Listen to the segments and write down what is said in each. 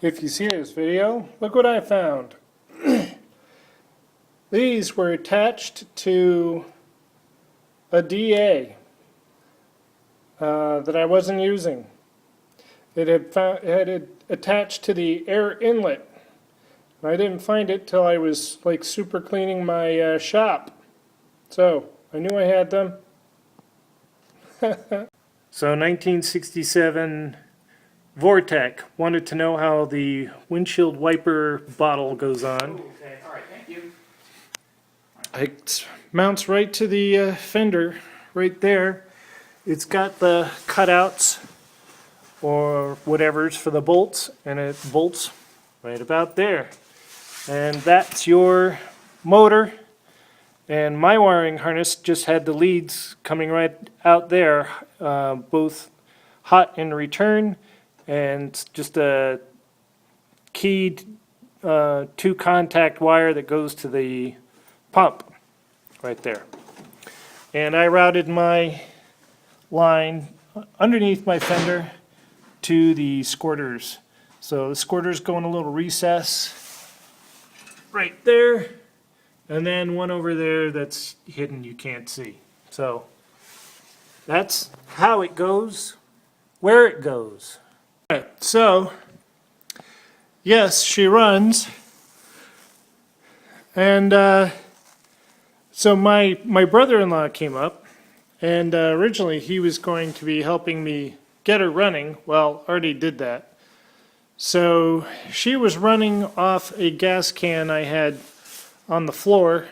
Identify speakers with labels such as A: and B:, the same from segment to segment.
A: If you see this video, look what I found. These were attached to a DA that I wasn't using. It had it attached to the air inlet. And I didn't find it till I was like super cleaning my shop. So I knew I had them. So 1967 VorTec wanted to know how the windshield wiper bottle goes on.
B: Okay, all right, thank you.
A: It mounts right to the fender right there. It's got the cutouts or whatever's for the bolts, and it bolts right about there. And that's your motor. And my wiring harness just had the leads coming right out there, both hot in return and just a keyed two contact wire that goes to the pump right there. And I routed my line underneath my fender to the squirters. So the squirters go in a little recess right there, and then one over there that's hidden, you can't see. So that's how it goes, where it goes. All right, so yes, she runs. And so my brother-in-law came up, and originally he was going to be helping me get her running. Well, already did that. So she was running off a gas can I had on the floor.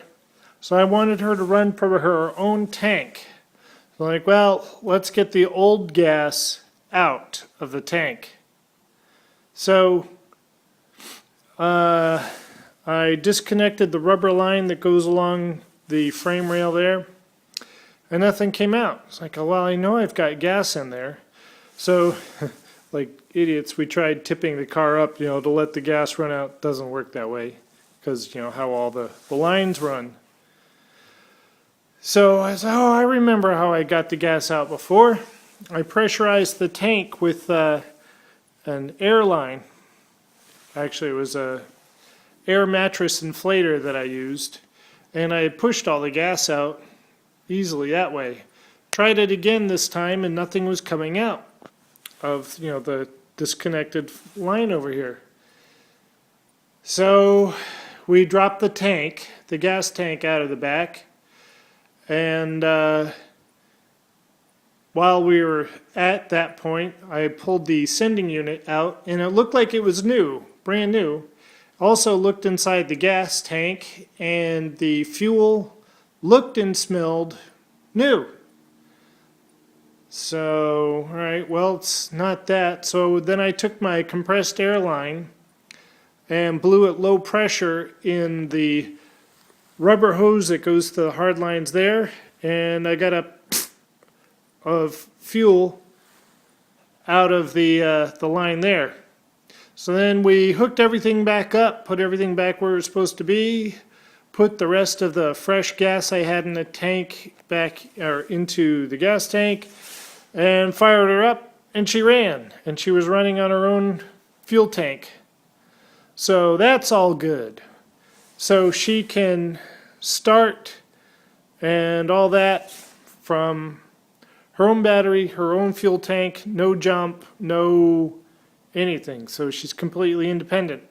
A: So I wanted her to run from her own tank. So I'm like, well, let's get the old gas out of the tank. So I disconnected the rubber line that goes along the frame rail there, and nothing came out. It's like, oh, well, I know I've got gas in there. So, like idiots, we tried tipping the car up, to let the gas run out. Doesn't work that way, because, how all the lines run. So I said, oh, I remember how I got the gas out before. I pressurized the tank with an air line. Actually, it was a air mattress inflator that I used, and I pushed all the gas out easily that way. Tried it again this time, and nothing was coming out of the disconnected line over here. So we dropped the tank, the gas tank, out of the back, and while we were at that point, I pulled the sending unit out, and it looked like it was new, brand new. Also looked inside the gas tank, and the fuel looked and smelled new. So, all right, well, it's not that. So then I took my compressed air line and blew it low pressure in the rubber hose that goes to the hard lines there, and I got a of fuel out of the line there. So then we hooked everything back up, put everything back where it was supposed to be, put the rest of the fresh gas I had in the tank back or into the gas tank, and fired her up, and she ran, and she was running on her own fuel tank. So that's all good. So she can start and all that from her own battery, her own fuel tank, no jump, no anything. So she's completely independent.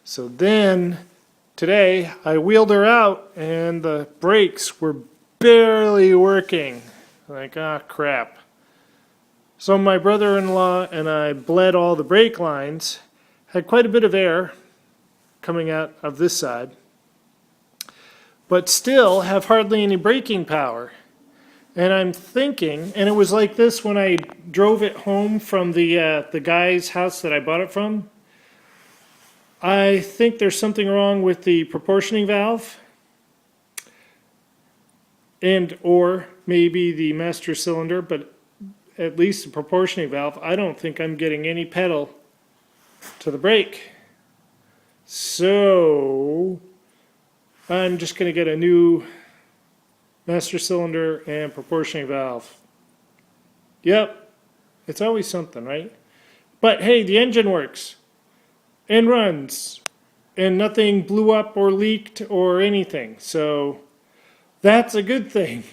A: So then today I wheeled her out, and the brakes were barely working. Like, ah, crap. So my brother-in-law and I bled all the brake lines, had quite a bit of air coming out of this side, but still have hardly any braking power. And I'm thinking, and it was like this when I drove it home from the guy's house that I bought it from. I think there's something wrong with the proportioning valve, and or maybe the master cylinder, but at least the proportioning valve. I don't think I'm getting any pedal to the brake. So I'm just going to get a new master cylinder and proportioning valve. Yep, it's always something, right? But hey, the engine works. and runs. And nothing blew up or leaked or anything. So that's a good thing.